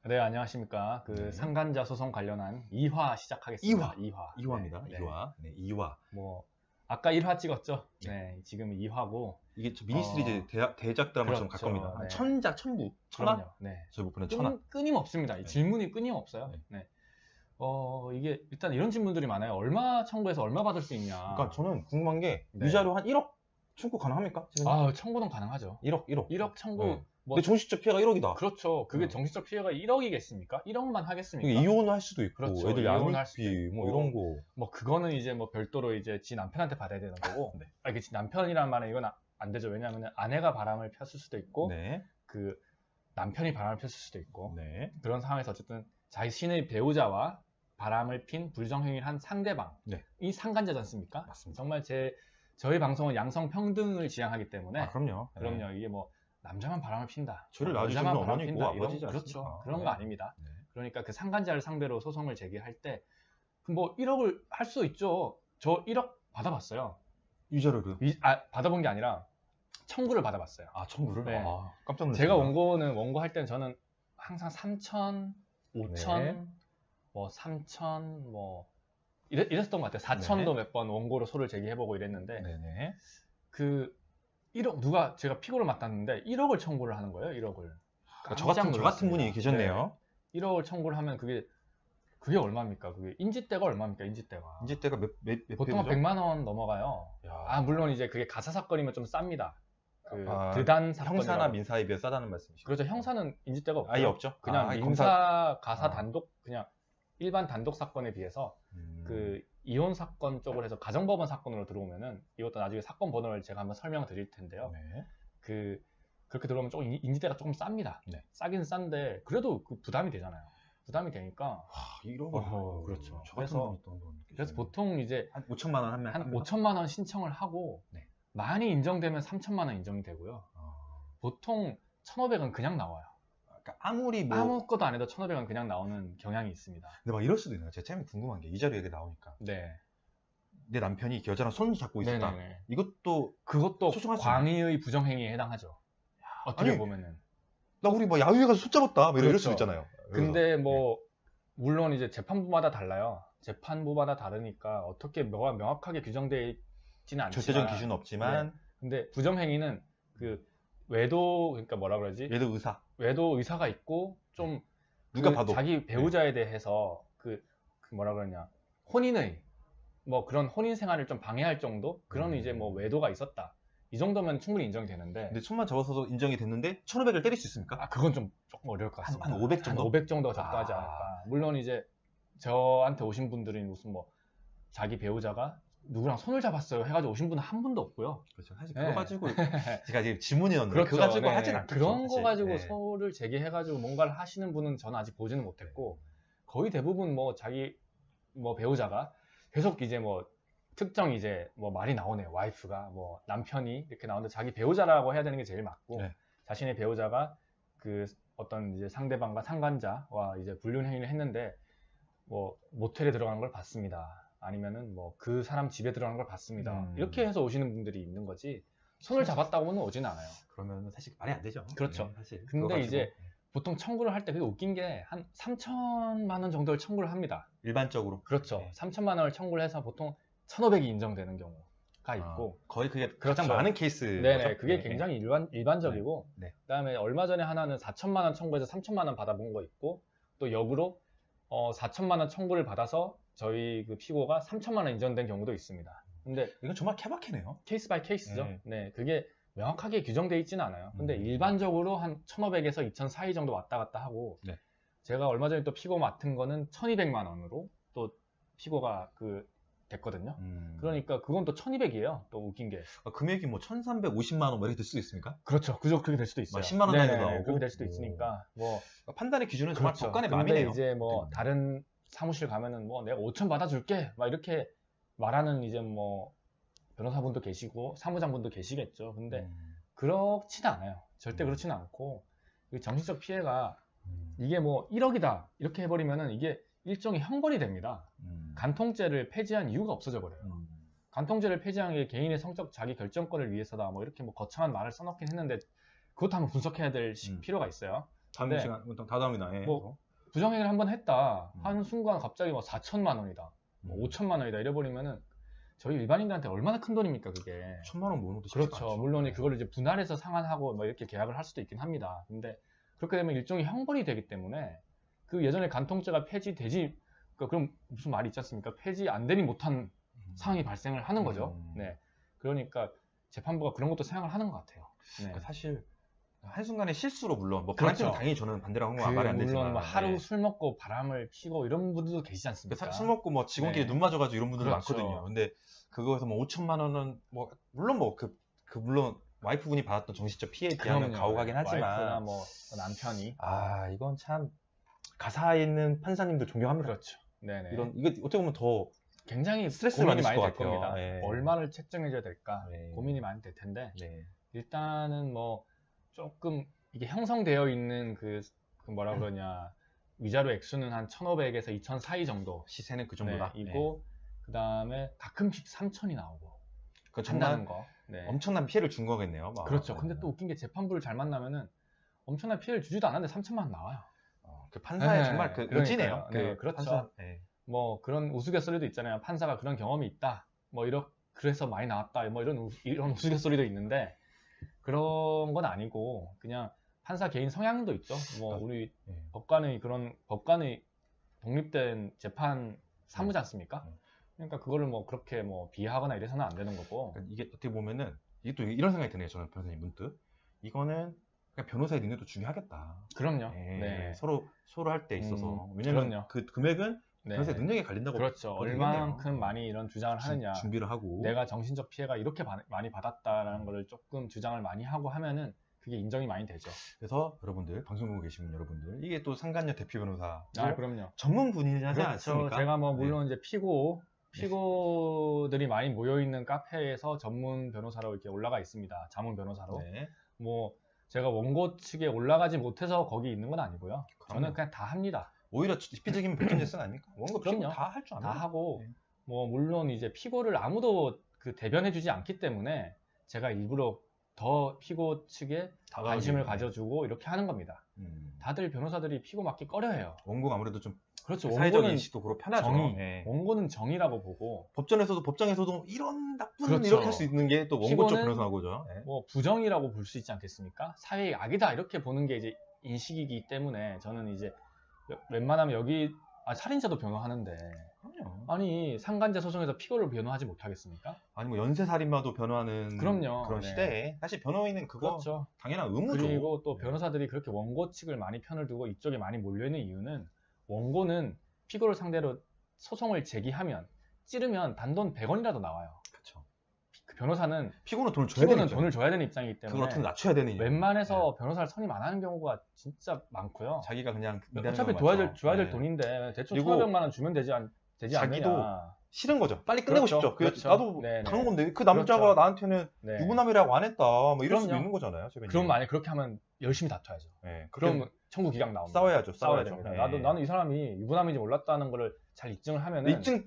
네, 안녕하십니까. 네. 상간자 소송 관련한 2화 시작하겠습니다. 2화입니다. 네, 2화. 네, 2화. 뭐 아까 1화 찍었죠? 네. 네, 지금 2화고. 이게 미니 시리즈 대작 드라마처럼 그렇죠. 가깝니다. 한 네. 1000작, 1000부, 1000화? 그럼요. 네. 저희 목표는 1000화. 끊임없습니다. 네. 질문이 끊임없어요. 네. 네. 이게 일단 이런 질문들이 많아요. 얼마 청구해서 얼마 받을 수 있냐. 그러니까 저는 궁금한 게 네. 위자료 한 1억 청구 가능합니까? 지금? 청구는 가능하죠. 1억. 1억 청구. 네. 뭐, 근데 정신적 피해가 1억이다. 그렇죠. 그게 정신적 피해가 1억이겠습니까? 1억만 하겠습니까? 이게 이혼을 할 수도 있고, 그렇죠. 애들 이혼할 수도 양육비 뭐 있고. 이런 거. 뭐 그거는 이제 뭐 별도로 이제 지 남편한테 받아야 되는 거고. 네. 이게 지 남편이란 말은 이건 안 되죠. 왜냐하면 아내가 바람을 폈을 수도 있고, 네. 그 남편이 바람을 폈을 수도 있고. 네. 그런 상황에서 어쨌든 자신의 배우자와 바람을 핀 불정행위를 한 상대방, 네. 이 상간자지 않습니까? 맞습니다. 정말 저희 방송은 양성 평등을 지향하기 때문에. 아, 그럼요. 그럼요. 이게 뭐 남자만 바람을 핀다, 저를 낳아주신 여자만 건 바람을 어머니고 핀다, 이런, 아버지지 그렇죠. 않습니까? 그런 네. 거 아닙니다. 네. 그러니까 그 상간자를 상대로 소송을 제기할 때 뭐 1억을 할 수 있죠. 저 1억 받아봤어요. 위자료를. 받아본 게 아니라 청구를 받아봤어요. 아, 청구를? 네. 아, 깜짝 놀랐어요. 제가 원고할 때는 저는 항상 3천, 5천, 네. 뭐 3천, 뭐 이랬던 것 같아요. 4천도 네. 몇 번 원고로 소를 제기해보고 이랬는데 네네. 그 1억 제가 피고를 맡았는데 1억을 청구를 하는 거예요. 1억을. 저 같은 분이 계셨네요. 네. 1억을 청구를 하면 그게 얼마입니까? 그게 인지대가 얼마입니까? 인지대가. 인지대가 몇 보통 한 배우죠? 100만 원 넘어가요. 야. 물론 이제 그게 가사 사건이면 좀 쌉니다. 아, 드단 사건. 형사나 민사에 비해 싸다는 말씀이시죠? 그렇죠. 형사는 인지대가 없죠. 아예 없죠? 그냥 아예 민사, 가사 아. 단독, 그냥 일반 단독 사건에 비해서 음. 이혼 사건 쪽으로 해서 가정법원 사건으로 들어오면은 이것도 나중에 사건 번호를 제가 한번 설명드릴 텐데요. 네. 그렇게 들어오면 조금 인지대가 조금 쌉니다. 네. 싸긴 싼데 그래도 부담이 되잖아요. 부담이 되니까. 이런 거. 그렇죠. 그래서 보통 이제 한 5천만 원 하면 한 5천만 원 신청을 하고 네. 많이 인정되면 3천만 원 인정이 되고요. 보통 1,500은 그냥 나와요. 그러니까 아무리 뭐 아무것도 안 해도 1,500은 그냥 나오는 경향이 있습니다. 근데 막 이럴 수도 있나요? 제가 참 궁금한 게 이 자료 얘기 나오니까 네. 내 남편이 여자랑 손 잡고 있었다. 네네네. 그것도 소송할 수 있나요? 광의의 부정행위에 해당하죠. 어떻게 아니, 보면은. 나 우리 뭐 야유회 가서 손 잡았다. 뭐 이럴 그렇죠. 수도 있잖아요. 근데 뭐 물론 이제 재판부마다 달라요. 재판부마다 다르니까 어떻게 명확하게 규정되어 있지는 않지만 절대적인 기준은 없지만 근데 부정행위는 외도, 그러니까 뭐라 그러지? 외도 의사가 있고 좀 누가 봐도 자기 배우자에 대해서 뭐라 그러냐, 혼인의 뭐 그런 혼인 생활을 좀 방해할 정도 그런 이제 뭐 외도가 있었다. 이 정도면 충분히 인정이 되는데. 근데 손만 잡아서도 인정이 됐는데 1,500을 때릴 수 있습니까? 그건 좀 조금 어려울 것 같습니다. 한 500 정도? 한 500 정도가 적당하지 않을까. 물론 이제 저한테 오신 분들이 무슨 뭐 자기 배우자가 누구랑 손을 잡았어요 해가지고 오신 분은 한 분도 없고요. 그렇죠. 사실 네. 그거 가지고 제가 지금 지문이었는데 그렇죠. 그거 가지고 네. 하진 않겠죠. 그런 거 사실. 가지고 네. 소를 제기해가지고 뭔가를 하시는 분은 저는 아직 보지는 못했고, 거의 대부분 뭐 자기 뭐 배우자가 계속 이제 뭐 특정 이제 뭐 말이 나오네요. 와이프가 뭐 남편이 이렇게 나오는데 자기 배우자라고 해야 되는 게 제일 맞고, 네. 자신의 배우자가 어떤 이제 상대방과 상간자와 이제 불륜 행위를 했는데 뭐 모텔에 들어가는 걸 봤습니다. 아니면은 뭐 그 사람 집에 들어가는 걸 봤습니다. 이렇게 해서 오시는 분들이 있는 거지. 손을 잡았다고는 오진 않아요. 그러면 사실 말이 안 되죠. 그렇죠. 네, 사실. 근데 이제 보통 청구를 할 때 그게 웃긴 게 한 3천만 원 정도를 청구를 합니다. 일반적으로. 그렇죠. 네. 3천만 원을 청구를 해서 보통 1,500이 인정되는 경우가 있고. 거의 그게 그렇죠. 가장 많은 케이스. 네네. 그게 굉장히 일반적이고. 네. 그다음에 얼마 전에 하나는 4천만 원 청구해서 3천만 원 받아본 거 있고, 또 역으로 4천만 원 청구를 받아서 저희 피고가 3천만 원 인정된 경우도 있습니다. 근데 이건 정말 케바케네요. 케이스 바이 케이스죠. 네. 네, 그게 명확하게 규정되어 있지는 않아요. 근데 일반적으로 한 1,500에서 2,000 사이 정도 왔다 갔다 하고, 네. 제가 얼마 전에 또 피고 맡은 거는 1,200만 원으로 또 피고가 됐거든요. 그러니까 그건 또 1,200이에요. 또 웃긴 게. 금액이 뭐 1,350만 원 이렇게 될 수도 있습니까? 그렇죠. 그렇게 될 수도 있어요. 10만 원 단위도 나오고. 그렇게 될 수도 있으니까. 뭐 판단의 기준은 그렇죠. 정말 법관의 근데 마음이네요. 이제 뭐 다른 사무실 가면은 뭐 내가 5천 받아줄게 막 이렇게 말하는 이제 뭐 변호사분도 계시고 사무장분도 계시겠죠. 근데 그렇지는 않아요. 절대 그렇지는 않고, 정신적 피해가 이게 뭐 1억이다 이렇게 해버리면은 이게 일종의 형벌이 됩니다. 간통죄를 폐지한 이유가 없어져 버려요. 간통죄를 폐지한 게 개인의 성적 자기 결정권을 위해서다 뭐 이렇게 뭐 거창한 말을 써놓긴 했는데 그것도 한번 분석해야 될 필요가 있어요. 다음 네. 시간 다다음이나 예. 뭐 부정행위를 한번 했다. 음. 한 순간 갑자기 뭐 4천만 원이다. 뭐 5천만 원이다 이래버리면은 저희 일반인들한테 얼마나 큰 돈입니까 그게. 1,000만 원 모으는 것도 쉽지가 그렇죠. 않죠. 물론 그걸 이제 분할해서 상환하고 뭐 이렇게 계약을 할 수도 있긴 합니다. 근데 그렇게 되면 일종의 형벌이 되기 때문에 그 예전에 간통죄가 폐지되지 그러니까 그럼 무슨 말이 있지 않습니까? 폐지 안 되니 못한 상황이 발생을 하는 거죠. 네. 그러니까 재판부가 그런 것도 생각을 하는 것 같아요. 네. 그러니까 사실 한순간의 실수로 물론 뭐 그렇죠. 바람피면 당연히 저는 반대라고 하는 그 건 말이 안 되지만 물론 뭐 하루 네. 술 먹고 바람을 피고 이런 분들도 계시지 않습니까? 술 먹고 뭐 직원끼리 네. 눈 맞아가지고 이런 분들도 그렇죠. 많거든요. 근데 그거에서 뭐 5천만 원은 뭐 물론 뭐 그 물론 와이프분이 받았던 정신적 피해에 비하면 그럼요. 가혹하긴 와이프나 하지만 뭐 남편이 아 이건 참 가사에 있는 판사님들 존경합니다. 그렇죠. 네네. 이건 이거 어떻게 보면 더 굉장히 스트레스를 고민이 받으실 많이 것 될 같아요. 겁니다. 예. 얼마를 책정해줘야 될까 네. 고민이 많이 될 텐데 네. 일단은 뭐 조금 이게 형성되어 있는 그 뭐라 그러냐 위자료 액수는 한 1,500에서 2,000 사이 정도 시세는 그 정도다. 이고 그 다음에 가끔씩 3,000이 나오고 그 한다는 정말 거. 네. 엄청난 피해를 준 거겠네요. 막. 그렇죠. 근데 또 웃긴 게 재판부를 잘 만나면은 엄청난 피해를 주지도 않았는데 3,000만 나와요. 그 판사의 네, 정말 그 그러니까요. 의지네요. 네, 그 그렇죠. 판사, 네. 뭐 그런 우스갯소리도 있잖아요. 판사가 그런 경험이 있다. 뭐 그래서 많이 나왔다. 뭐 이런 우스갯소리도 있는데 그런 건 아니고 그냥 판사 개인 성향도 있죠. 뭐 우리 법관의 독립된 재판 사무지 않습니까? 그러니까 그거를 뭐 그렇게 뭐 비하하거나 이래서는 안 되는 거고. 그러니까 이게 어떻게 보면은 이게 또 이런 생각이 드네요. 저는 변호사님 문득 이거는 그냥 변호사의 능력도 중요하겠다. 그럼요. 네. 네. 서로 할 때 있어서 왜냐면 그럼요. 그 금액은 네. 변호사의 능력에 갈린다고 그렇죠. 보겠네요. 얼만큼 많이 이런 주장을 하느냐. 준비를 하고 내가 정신적 피해가 이렇게 많이 받았다라는 거를 조금 주장을 많이 하고 하면은 그게 인정이 많이 되죠. 그래서 여러분들 방송 보고 계시는 여러분들 이게 또 상간녀 대표 변호사 그럼요. 전문 분야지 그렇죠. 않습니까? 제가 뭐 물론 이제 피고들이 많이 모여 있는 카페에서 전문 변호사로 이렇게 올라가 있습니다. 자문 변호사로. 네. 뭐 제가 원고 측에 올라가지 못해서 거기 있는 건 아니고요. 그럼요. 저는 그냥 다 합니다. 오히려 피디적인 백전제스는 아닙니까? 원고 피고 그럼요. 다 할 줄 다 압니다. 하고 네. 뭐 물론 이제 피고를 아무도 그 대변해주지 않기 때문에 제가 일부러 더 피고 측에 관심을 가져주고 이렇게 하는 겁니다. 다들 변호사들이 피고 맡기 꺼려해요. 원고가 아무래도 좀 그렇죠. 사회적 원고는 인식도 그렇고 편하죠. 정의, 네. 원고는 정의라고 보고 법정에서도 이런 나쁜 그렇죠. 이렇게 할 수 있는 게 또 원고 쪽 피고는 변호사고죠. 네. 뭐 부정이라고 볼 수 있지 않겠습니까? 사회의 악이다 이렇게 보는 게 이제 인식이기 때문에 저는 이제 웬만하면 여기 살인자도 변호하는데 그럼요. 아니 상간자 소송에서 피고를 변호하지 못하겠습니까? 아니 뭐 연쇄살인마도 변호하는 그럼요. 그런 네. 시대에 사실 변호인은 그거 그렇죠. 당연한 의무죠. 그리고 또 네. 변호사들이 그렇게 원고 측을 많이 편을 두고 이쪽에 많이 몰려있는 이유는 원고는 피고를 상대로 소송을 제기하면 찌르면 단돈 100원이라도 나와요. 그렇죠. 그 변호사는 피고는 돈을 줘야 되는 돈을 줘야 되는 입장이기 그걸 때문에 어떻게 낮춰야 되는 이유. 웬만해서 변호사를 선임 안 하는 경우가 진짜 많고요. 자기가 그냥 어차피 줘야 될 돈인데 대충 그리고 1,500만 원 주면 되지 자기도 않느냐. 싫은 거죠. 빨리 끝내고 그렇죠. 싶죠. 그렇죠. 나도 네네. 당한 건데 그 남자가 그렇죠. 나한테는 네. 유부남이라고 안 했다. 뭐 이럴 수도 그럼요. 있는 거잖아요. 재변님. 그럼 만약 그렇게 하면 열심히 다퉈야죠. 네. 그럼 청구 기각 나옵니다. 싸워야죠. 싸워야 싸워야죠. 됩니다. 네. 나는 이 사람이 유부남인지 몰랐다는 거를 잘 입증을 하면은 입증이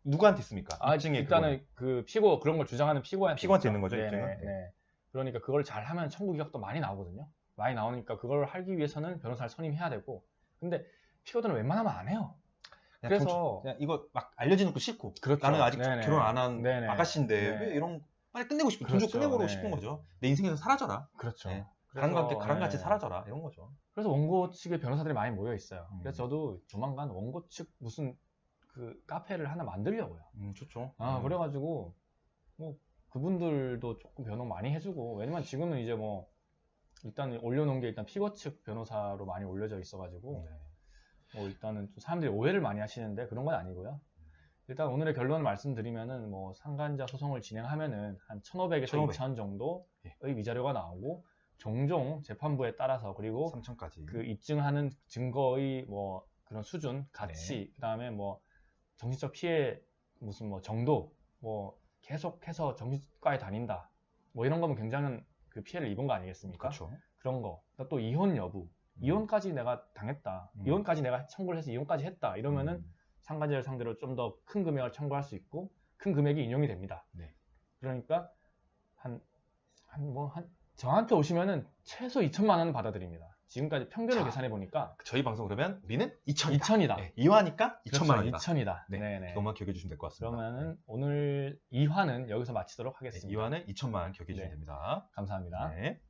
누구한테 있습니까? 입증이 일단은 그 피고 그런 걸 주장하는 피고한테 있는 거죠. 네네, 입증은. 네. 그러니까 그걸 잘 하면 청구 기각도 많이 나오거든요. 많이 나오니까 그걸 하기 위해서는 변호사를 선임해야 되고. 근데 피고들은 웬만하면 안 해요. 그래서 그냥 이거 막 알려지는 거 싫고 그렇죠. 나는 아직 네네. 결혼 안 한 네네. 아가씨인데 네. 왜 이런 빨리 끝내고 싶어. 그렇죠. 돈좀 끝내고 네. 싶은 거죠. 내 인생에서 사라져라. 그렇죠. 네. 그래서, 가랑같이 네. 사라져라. 이런 거죠. 그래서 원고 측의 변호사들이 많이 모여 있어요. 그래서 저도 조만간 원고 측 무슨 그 카페를 하나 만들려고요. 좋죠. 그래가지고 뭐 그분들도 조금 변호 많이 해주고 왜냐면 지금은 이제 뭐 일단 올려놓은 게 일단 피고 측 변호사로 많이 올려져 있어가지고 뭐 일단은 좀 사람들이 오해를 많이 하시는데 그런 건 아니고요. 일단 오늘의 결론을 말씀드리면은 뭐 상간자 소송을 진행하면은 한 1,500에서 2,000 정도의 위자료가 나오고 종종 재판부에 따라서 그리고 3,000까지 그 입증하는 증거의 뭐 그런 수준, 가치, 그다음에 뭐 정신적 피해 무슨 뭐 정도, 뭐 계속해서 정신과에 다닌다, 뭐 이런 거면 굉장한 그 피해를 입은 거 아니겠습니까? 그렇죠. 그런 거. 또 이혼 여부, 이혼까지 내가 당했다, 이혼까지 내가 청구를 해서 이혼까지 했다 이러면은 상간자를 상대로 좀 더 큰 금액을 청구할 수 있고 큰 금액이 인용이 됩니다. 네. 그러니까 저한테 오시면은 최소 2,000만 원은 받아드립니다. 지금까지 평균을 자, 계산해 보니까 저희 방송 그러면 우리는 2천이다. 2천이다. 네, 2화니까 2천만 원이다. 2천이다. 네, 네네. 그것만 기억해 주시면 될 것 같습니다. 그러면은 오늘 2화는 여기서 마치도록 네, 하겠습니다. 2화는 2천만 원 기억해 주시면 네. 됩니다. 감사합니다. 네.